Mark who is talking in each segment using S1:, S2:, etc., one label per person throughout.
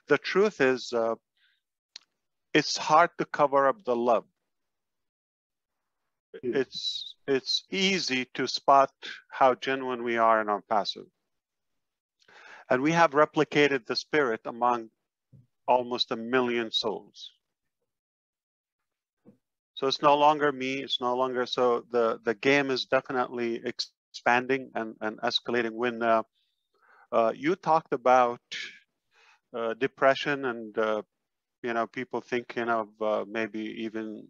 S1: the truth is, it's hard to cover up the love. It's easy to spot how genuine we are in our passive. And we have replicated the spirit among almost 1 million souls. So it's no longer me, it's no longer, so the game is definitely expanding and escalating. When you talked about depression and you know, people thinking of maybe even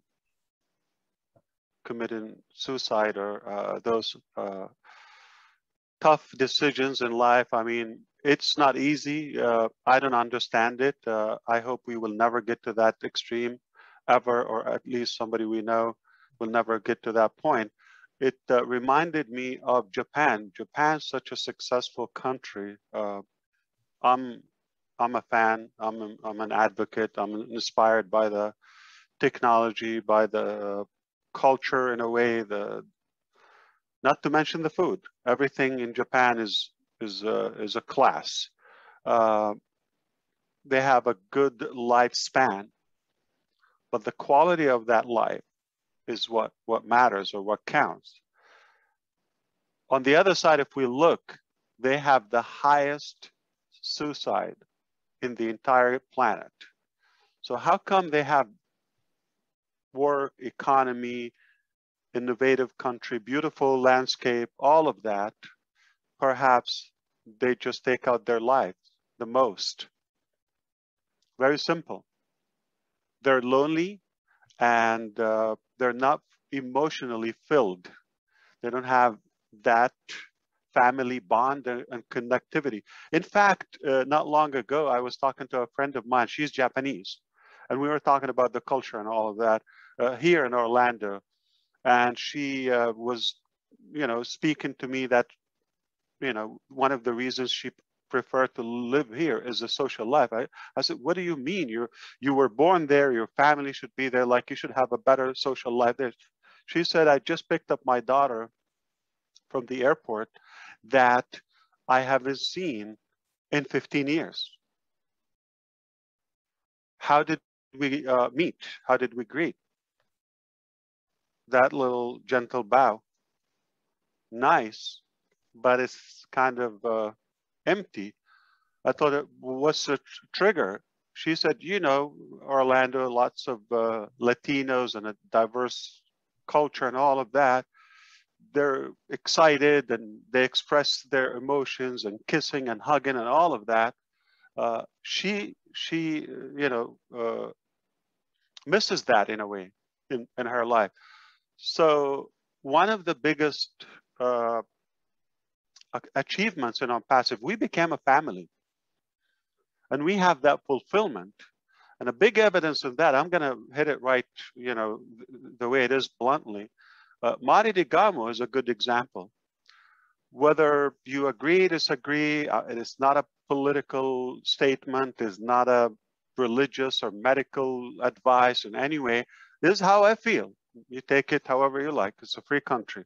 S1: committing suicide or those tough decisions in life. I mean, it's not easy. I don't understand it. I hope we will never get to that extreme ever, or at least somebody we know will never get to that point. It reminded me of Japan. Japan's such a successful country. I'm a fan. I'm an advocate. I'm inspired by the technology, by the culture in a way. Not to mention the food. Everything in Japan is a class. They have a good lifespan, but the quality of that life is what matters or what counts. On the other side, if we look, they have the highest suicide in the entire planet. So how come they have work, economy, innovative country, beautiful landscape, all of that? Perhaps they just take out their lives the most. Very simple. They're lonely and they're not emotionally filled. They don't have that family bond and connectivity. In fact, not long ago, I was talking to a friend of mine. She's Japanese. And we were talking about the culture and all of that here in Orlando. And she was, you know, speaking to me that, you know, one of the reasons she preferred to live here is a social life. I said, what do you mean? You were born there, your family should be there, like you should have a better social life there. She said, I just picked up my daughter from the airport that I haven't seen in 15 years. How did we meet? How did we greet? That little gentle bow. Nice, but it's kind of empty. I thought, what's the trigger? She said, you know, Orlando, lots of Latinos and a diverse culture and all of that. They're excited and they express their emotions and kissing and hugging and all of that. She you know, misses that in a way in her life. So one of the biggest achievements in our passive, we became a family. And we have that fulfillment. And a big evidence of that, I'm going to hit it right, you know, the way it is bluntly. Mari di Gamo is a good example. Whether you agree, disagree, it is not a political statement, is not a religious or medical advice in any way. This is how I feel. You take it however you like. It's a free country.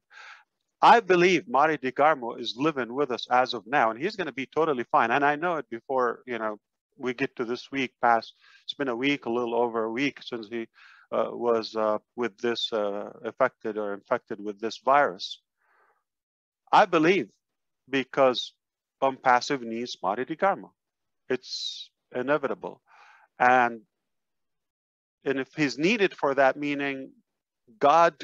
S1: I believe Mari di Garmo is living with us as of now, and he's going to be totally fine. And I know it before, you know, we get to this week past. It's been a week, a little over a week since he was with this affected or infected with this virus. I believe because passive needs Mari di Garmo. It's inevitable. And if he's needed for that, meaning God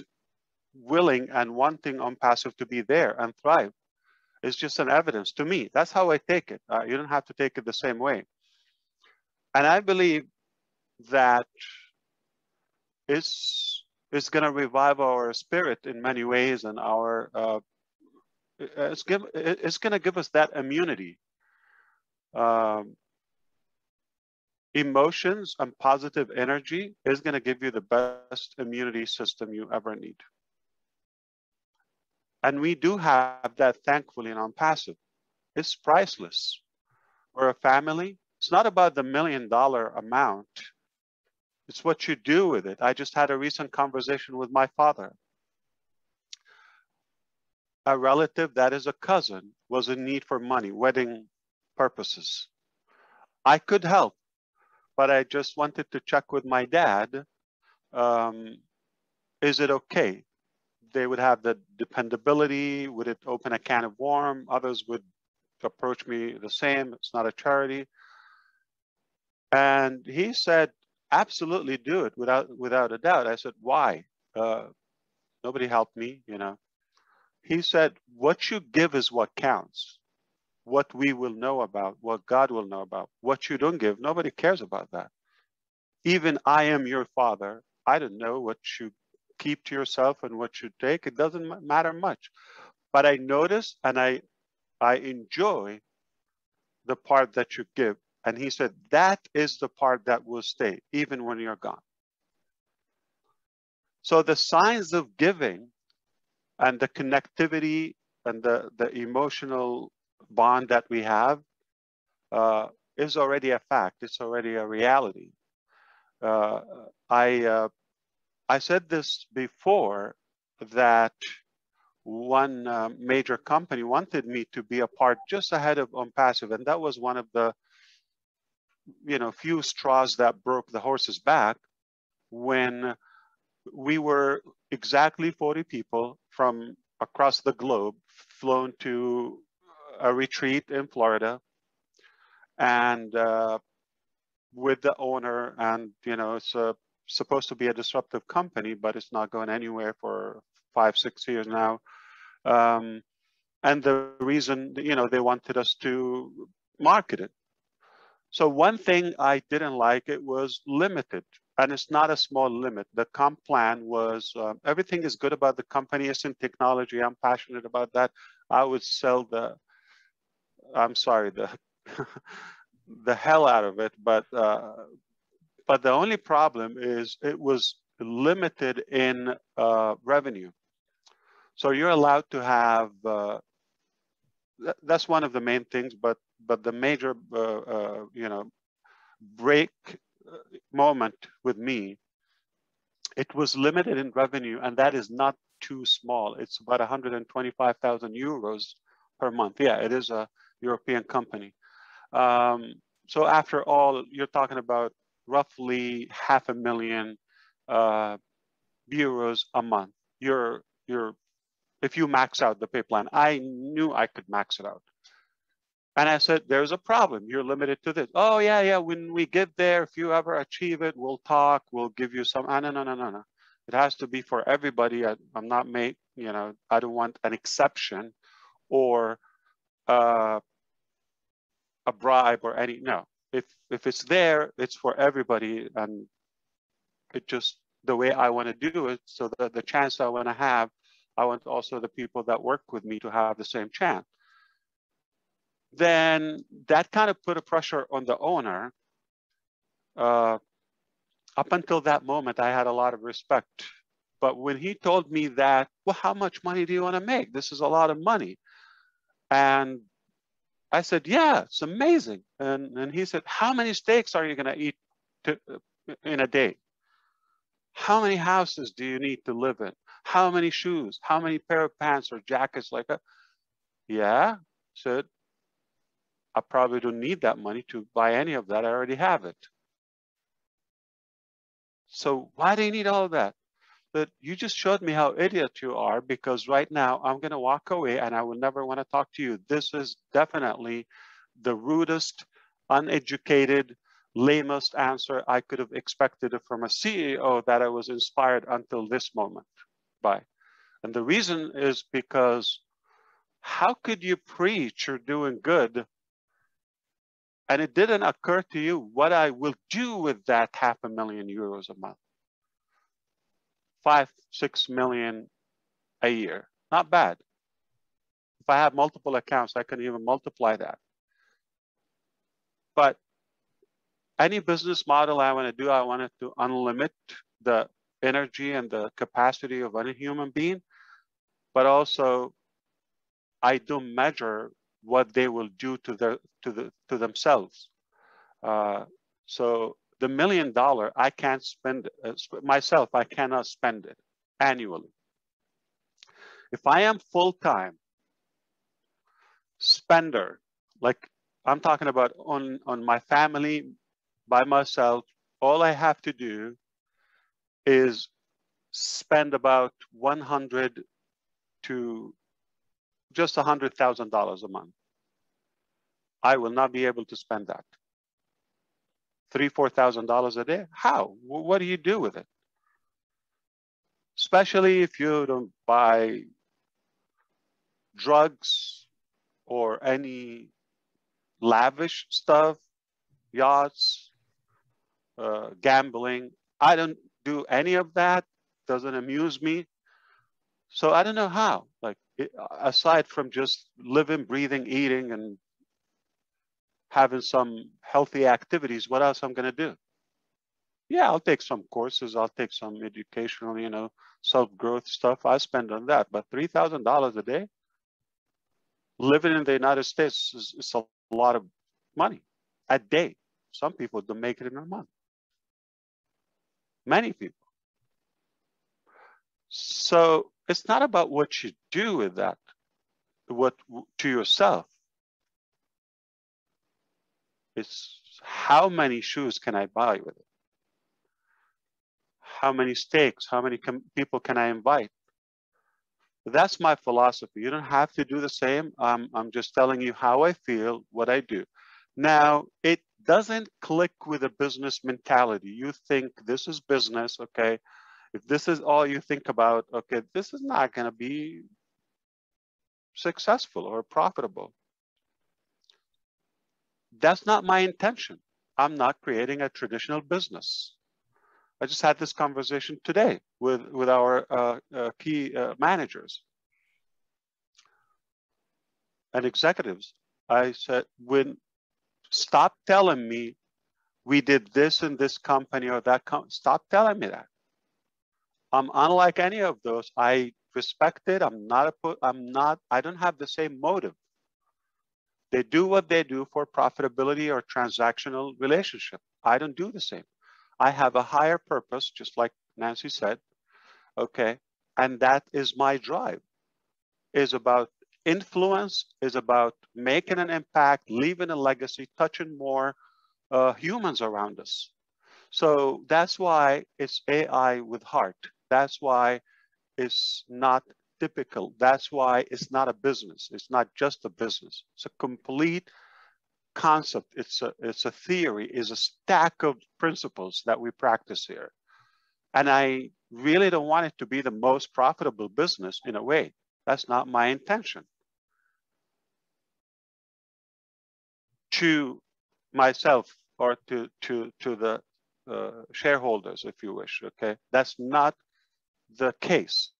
S1: willing and wanting passive to be there and thrive, is just an evidence to me. That's how I take it. You don't have to take it the same way. And I believe that it's going to revive our spirit in many ways, and our it's going to give us that immunity. Emotions and positive energy is going to give you the best immunity system you ever need. And we do have that, thankfully, in passive. It's priceless. We're a family. It's not about the $1 million amount. It's what you do with it. I just had a recent conversation with my father. A relative that is a cousin was in need for money, wedding purposes. I could help. but I just wanted to check with my dad. Is it okay? They would have the dependability. Would it open a can of worms? Others would approach me the same. It's not a charity. And he said, absolutely do it without a doubt. I said, why? Nobody helped me, you know. He said, what you give is what counts. What we will know about, what God will know about. What you don't give, nobody cares about that. Even I am your father. I don't know what you keep to yourself and what you take. It doesn't matter much. But I notice and I enjoy the part that you give. And he said, that is the part that will stay, even when you're gone. So the signs of giving and the connectivity and the emotional bond that we have is already a fact. It's already a reality. Uh, I said this before, that one major company wanted me to be a part just ahead of OnPassive, and that was one of the few straws that broke the horse's back, when we were exactly 40 people from across the globe flown to a retreat in Florida, and with the owner, and it's supposed to be a disruptive company, but it's not going anywhere for 5-6 years now. And the reason, they wanted us to market it. So one thing I didn't like, it was limited, and it's not a small limit. The comp plan was, everything is good about the company. It's in technology. I'm passionate about that. I would sell the the hell out of it. But the only problem is it was limited in revenue. So you're allowed to have, that's one of the main things, but the major, break moment with me, it was limited in revenue, and that is not too small. It's about 125,000 euros per month. Yeah, it is a European company. So after all, you're talking about roughly 500,000 euros a month. If you max out the pay plan. I knew I could max it out. And I said, there's a problem. You're limited to this. Oh, yeah. When we get there, if you ever achieve it, we'll talk. We'll give you some. No. It has to be for everybody. I'm not I don't want an exception or a bribe or any. No. If it's there, it's for everybody. And it just the way I want to do it. So the chance I want to have, I want also the people that work with me to have the same chance. Then that kind of put a pressure on the owner. Up until that moment, I had a lot of respect. But when he told me that, well, how much money do you want to make? This is a lot of money. And I said, yeah, it's amazing. And he said, how many steaks are you going to eat in a day? How many houses do you need to live in? How many shoes? How many pair of pants or jackets like that? Yeah, said, I probably don't need that money to buy any of that. I already have it. So why do you need all of that? But you just showed me how idiot you are, because right now I'm going to walk away and I will never want to talk to you. This is definitely the rudest, uneducated, lamest answer I could have expected from a CEO that I was inspired until this moment by. And the reason is because how could you preach you're doing good and it didn't occur to you what I will do with that 500,000 euros a month? 5-6 million a year. Not bad. If I have multiple accounts, I can even multiply that. But any business model I want to do, I want it to unlimit the energy and the capacity of any human being, but also I do measure what they will do to themselves. So the $1 million, I can't spend myself. I cannot spend it annually. If I am full-time spender, like I'm talking about on my family, by myself, all I have to do is spend about 100 to just $100,000 a month. I will not be able to spend that. $3,000-4,000 a day? How? What do you do with it? Especially if you don't buy drugs or any lavish stuff, yachts, gambling. I don't do any of that. Doesn't amuse me. So I don't know how. Like, aside from just living, breathing, eating, and having some healthy activities, what else I'm going to do? Yeah, I'll take some courses. I'll take some educational, self-growth stuff. I spend on that. But $3,000 a day, living in the United States is a lot of money a day. Some people don't make it in a month. Many people. So it's not about what you do with that, what to yourself. It's how many shoes can I buy with it? How many steaks? How many people can I invite? That's my philosophy. You don't have to do the same. I'm just telling you how I feel, what I do. Now, it doesn't click with a business mentality. You think this is business, okay? If this is all you think about, okay, this is not going to be successful or profitable. That's not my intention. I'm not creating a traditional business. I just had this conversation today with our key managers and executives. I said, stop telling me we did this in this company or that company. Stop telling me that. I'm unlike any of those. I respect it. I don't have the same motive. They do what they do for profitability or transactional relationship. I don't do the same. I have a higher purpose, just like Nancy said, okay? And that is my drive, is about influence, is about making an impact, leaving a legacy, touching more humans around us. So that's why it's AI with heart. That's why it's not typical. That's why it's not a business. It's not just a business. It's a complete concept. It's a theory, is a stack of principles that we practice here. And I really don't want it to be the most profitable business in a way. That's not my intention. To myself or to the shareholders, if you wish, okay? That's not the case.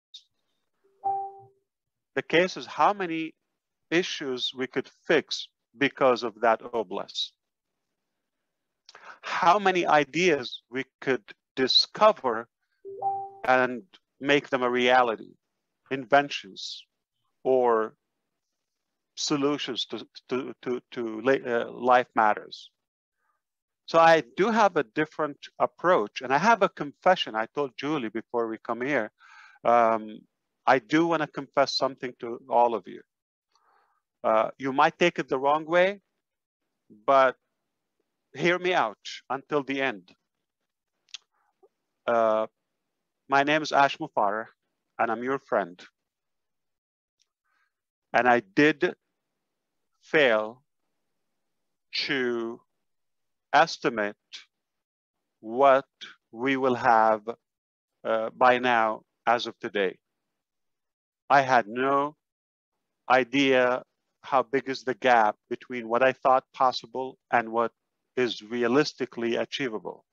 S1: The case is how many issues we could fix because of that oblast. How many ideas we could discover and make them a reality, inventions or solutions to life matters. So I do have a different approach, and I have a confession. I told Julie before we come here, I do want to confess something to all of you. You might take it the wrong way, but hear me out until the end. My name is Mufareh, and I'm your friend. And I did fail to estimate what we will have by now as of today. I had no idea how big is the gap between what I thought possible and what is realistically achievable.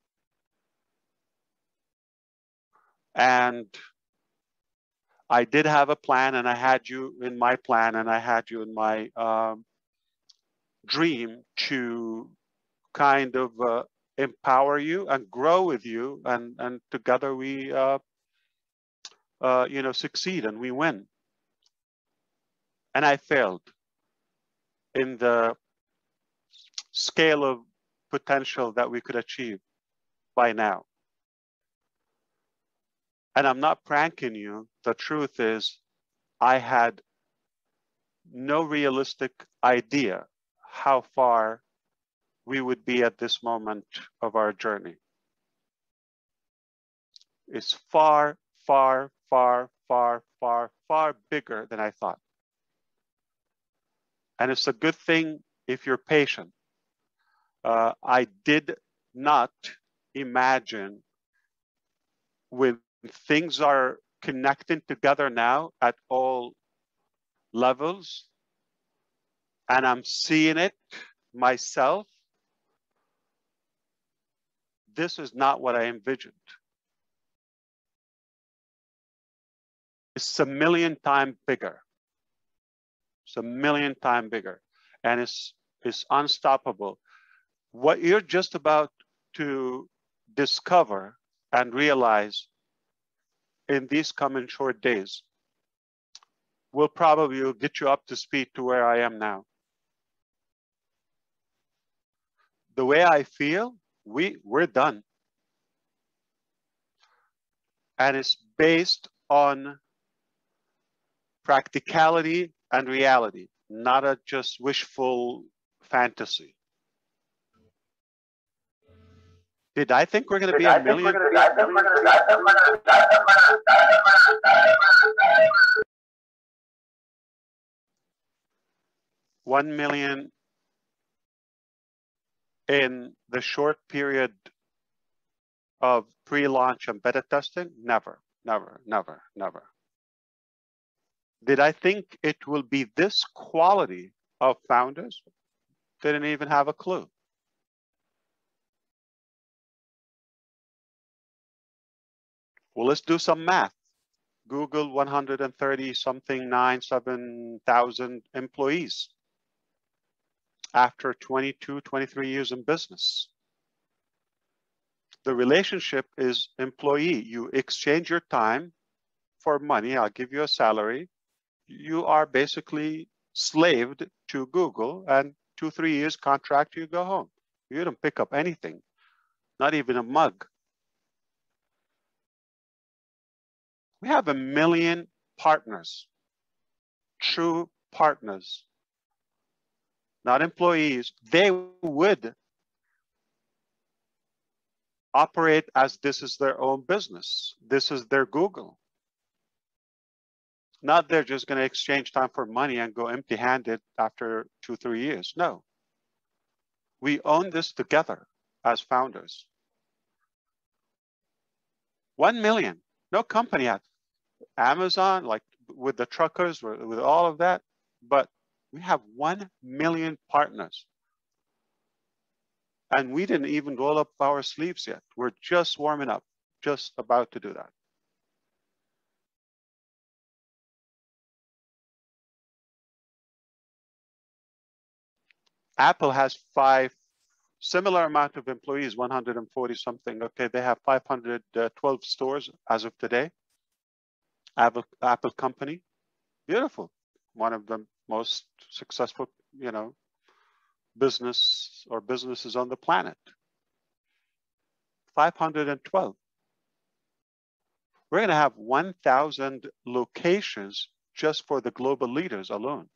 S1: And I did have a plan, and I had you in my plan, and I had you in my dream to kind of empower you and grow with you, and together we succeed and we win. And I failed in the scale of potential that we could achieve by now. And I'm not pranking you. The truth is, I had no realistic idea how far we would be at this moment of our journey. It's far, far, far, far, far, far bigger than I thought. And it's a good thing if you're patient. I did not imagine when things are connecting together now at all levels, and I'm seeing it myself, this is not what I envisioned. It's a million times bigger. It's a million times bigger, and it's unstoppable. What you're just about to discover and realize in these coming short days will probably get you up to speed to where I am now. The way I feel, we're done. And it's based on practicality and reality, not a just wishful fantasy. Did I think we're going to be a million? 1 million in the short period of pre-launch and beta testing? Never, never, never, never. Did I think it will be this quality of founders? Didn't even have a clue. Well, let's do some math. Google 130 something 7,000 employees after 22, 23 years in business. The relationship is employee. You exchange your time for money. I'll give you a salary. You are basically slaved to Google, and 2-3 years contract, you go home. You don't pick up anything, not even a mug. We have 1 million partners, true partners, not employees. They would operate as this is their own business. This is their Google. Not they're just going to exchange time for money and go empty-handed after 2-3 years. No. We own this together as founders. 1 million. No company has. Amazon, like with the truckers, with all of that, but we have 1 million partners. And we didn't even roll up our sleeves yet. We're just warming up, just about to do that. Apple has similar amount of employees, 140 something. Okay, they have 512 stores as of today. Apple company, beautiful. One of the most successful, businesses on the planet. 512. We're going to have 1,000 locations just for the global leaders alone.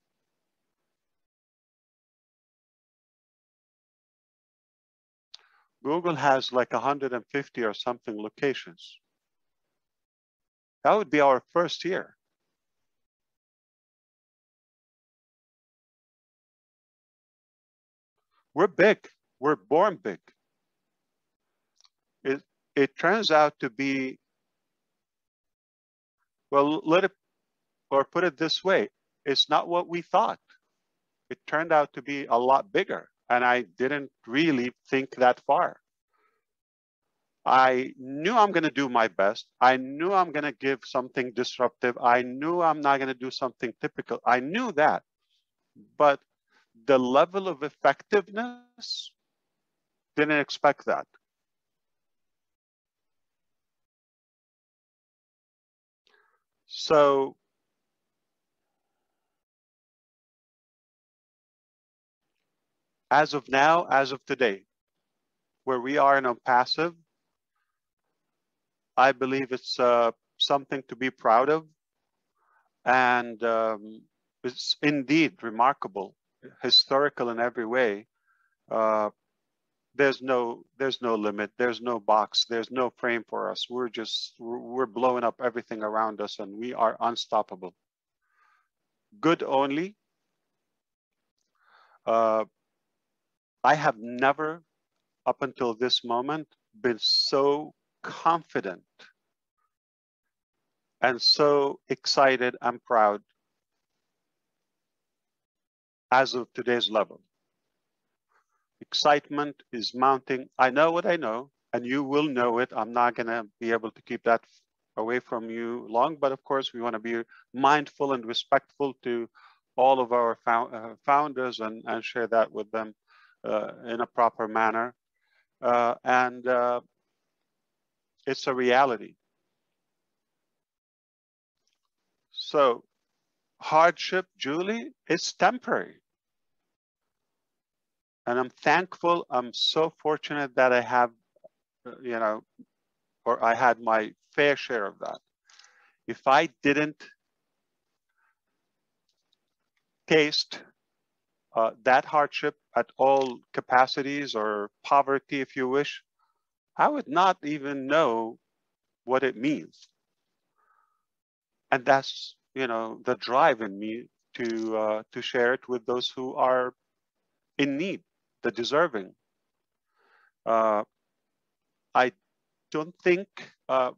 S1: Google has like 150 or something locations. That would be our first year. We're big. We're born big. It turns out to be, well, put it this way, it's not what we thought. It turned out to be a lot bigger, and I didn't really think that far. I knew I'm going to do my best. I knew I'm going to give something disruptive. I knew I'm not going to do something typical. I knew that. But the level of effectiveness, didn't expect that. So as of now, as of today, where we are in a passive, I believe it's something to be proud of. And it's indeed remarkable, historical in every way. there's no limit, there's no box, there's no frame for us. We're blowing up everything around us, and we are unstoppable. Good only. I have never, up until this moment, been so confident and so excited and proud as of today's level. Excitement is mounting. I know what I know, and you will know it. I'm not going to be able to keep that away from you long, but of course, we want to be mindful and respectful to all of our founders and share that with them in a proper manner. And it's a reality. So hardship, Julie, is temporary. And I'm thankful, I'm so fortunate that I have, or I had my fair share of that. If I didn't taste that hardship at all capacities, or poverty, if you wish, I would not even know what it means. And that's, the drive in me to share it with those who are in need, the deserving. I don't think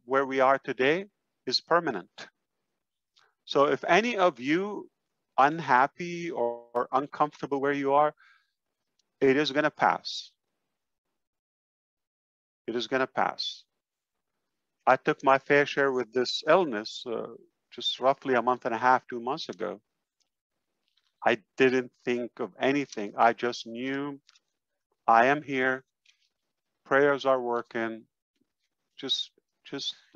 S1: where we are today is permanent. So if any of you unhappy or uncomfortable where you are, it is going to pass. It is going to pass. I took my fair share with this illness just roughly a month and a half, 2 months ago. I didn't think of anything. I just knew I am here. Prayers are working. Just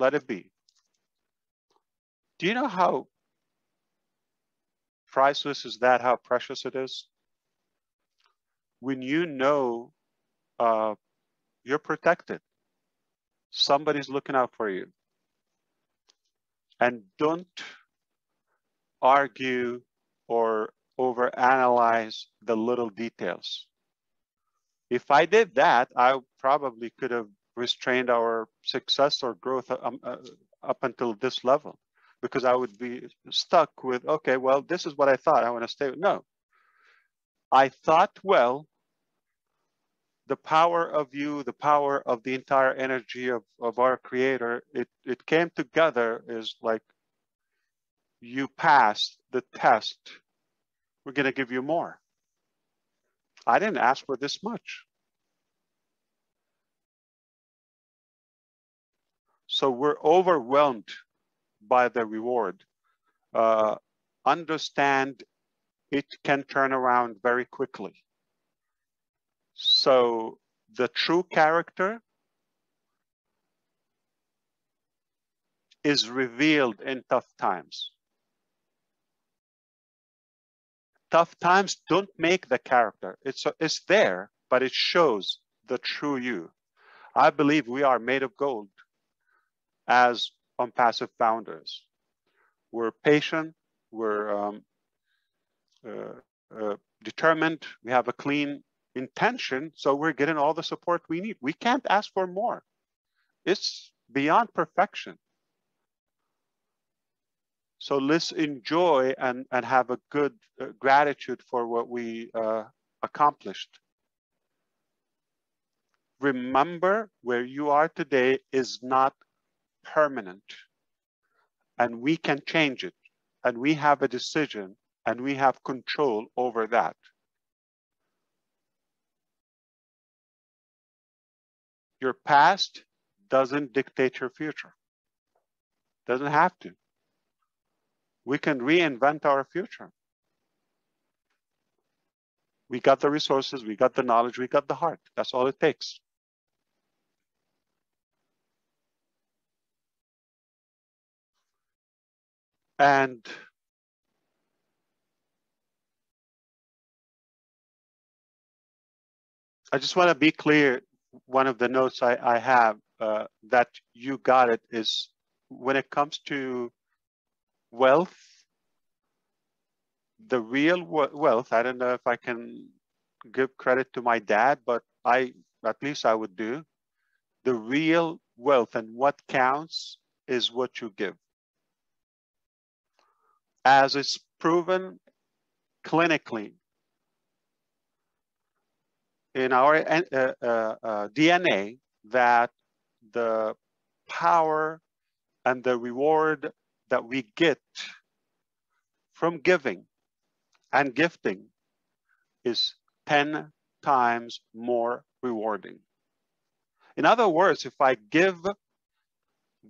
S1: let it be. Do you know how priceless is that? How precious it is? When you know you're protected. Somebody's looking out for you. And don't argue or overanalyze the little details. If I did that, I probably could have restrained our success or growth up until this level, because I would be stuck with, okay, well, this is what I thought. I want to stay with. No. I thought, well, the power of you, the power of the entire energy of our creator, it came together is like, you passed the test. We're going to give you more. I didn't ask for this much. So we're overwhelmed by the reward. Understand it can turn around very quickly. So the true character is revealed in tough times. Tough times don't make the character. It's there, but it shows the true you. I believe we are made of gold as Unpassive founders. We're patient, we're determined, we have a clean intention, so we're getting all the support we need. We can't ask for more. It's beyond perfection. So let's enjoy and have a good gratitude for what we accomplished. Remember, where you are today is not permanent, and we can change it, and we have a decision, and we have control over that. Your past doesn't dictate your future. Doesn't have to. We can reinvent our future. We got the resources, we got the knowledge, we got the heart. That's all it takes. And I just want to be clear. One of the notes I have that you got it is, when it comes to wealth, the real wealth, I don't know if I can give credit to my dad, but I at least I would do, the real wealth and what counts is what you give. As it's proven clinically in our DNA, that the power and the reward that we get from giving and gifting is 10 times more rewarding. In other words, if I give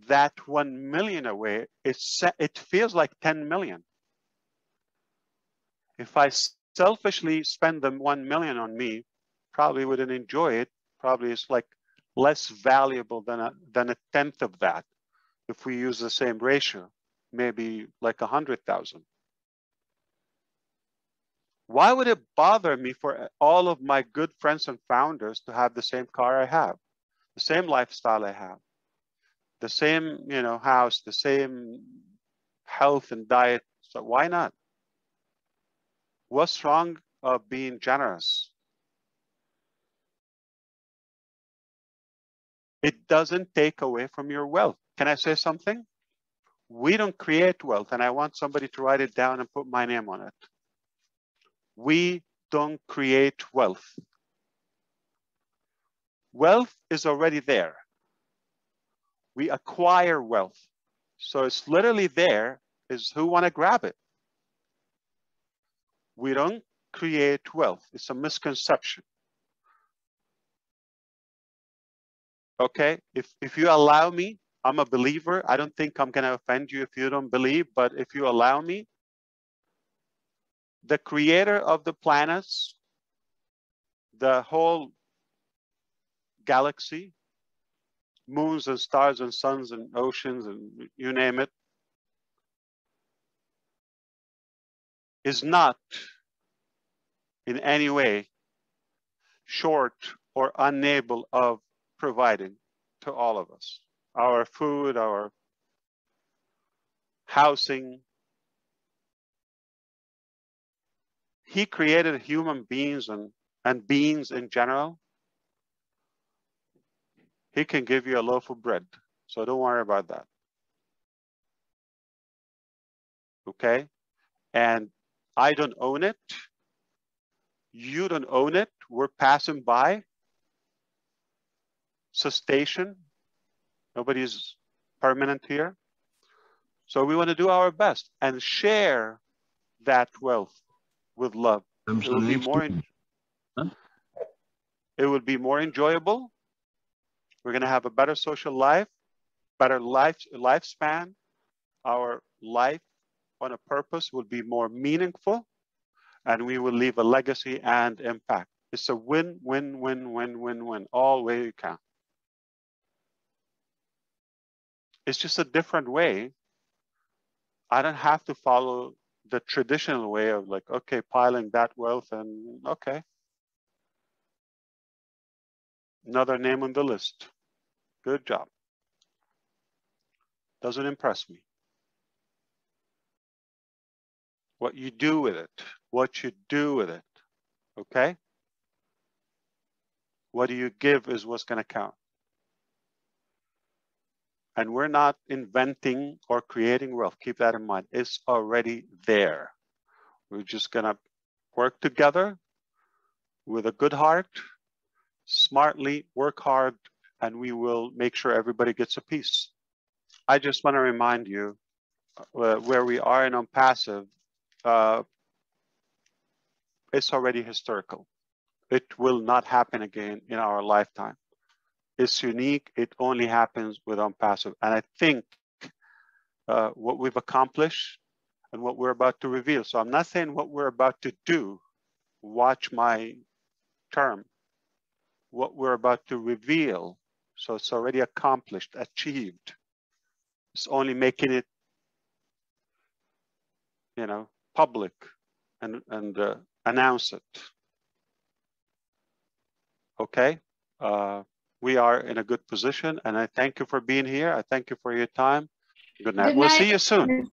S1: that 1 million away, it feels like 10 million. If I selfishly spend the 1 million on me, probably wouldn't enjoy it. Probably it's like less valuable than a tenth of that. If we use the same ratio, maybe like 100,000. Why would it bother me for all of my good friends and founders to have the same car I have, the same lifestyle I have, the same, house, the same health and diet? So why not? What's wrong of being generous? It doesn't take away from your wealth. Can I say something? We don't create wealth, and I want somebody to write it down and put my name on it. We don't create wealth. Wealth is already there. We acquire wealth. So it's literally there, is who want to grab it. We don't create wealth. It's a misconception. Okay, if you allow me, I'm a believer. I don't think I'm going to offend you if you don't believe, but if you allow me, the creator of the planets, the whole galaxy, moons and stars and suns and oceans and you name it, is not in any way short or unable of providing to all of us our food, our housing. He created human beings and beings in general. He can give you a loaf of bread, so don't worry about that. Okay? And I don't own it. You don't own it. We're passing by. Cessation. Nobody's permanent here. So we want to do our best and share that wealth with love. It will be more enjoyable. We're going to have a better social life, better lifespan. Our life on a purpose will be more meaningful, and we will leave a legacy and impact. It's a win, win, win, win, win, win, all way you can. It's just a different way. I don't have to follow the traditional way of like, okay, piling that wealth and okay. Another name on the list. Good job. Doesn't impress me. What you do with it, what you do with it, okay? What do you give is what's going to count. And we're not inventing or creating wealth. Keep that in mind. It's already there. We're just going to work together with a good heart, smartly work hard, and we will make sure everybody gets a piece. I just want to remind you where we are in passive. It's already historical. It will not happen again in our lifetime. It's unique. It only happens with passive. And I think what we've accomplished and what we're about to reveal. So I'm not saying what we're about to do. Watch my term. What we're about to reveal. So it's already accomplished, achieved. It's only making it, public and announce it. Okay. We are in a good position, and I thank you for being here. I thank you for your time. Good night. We'll see you soon.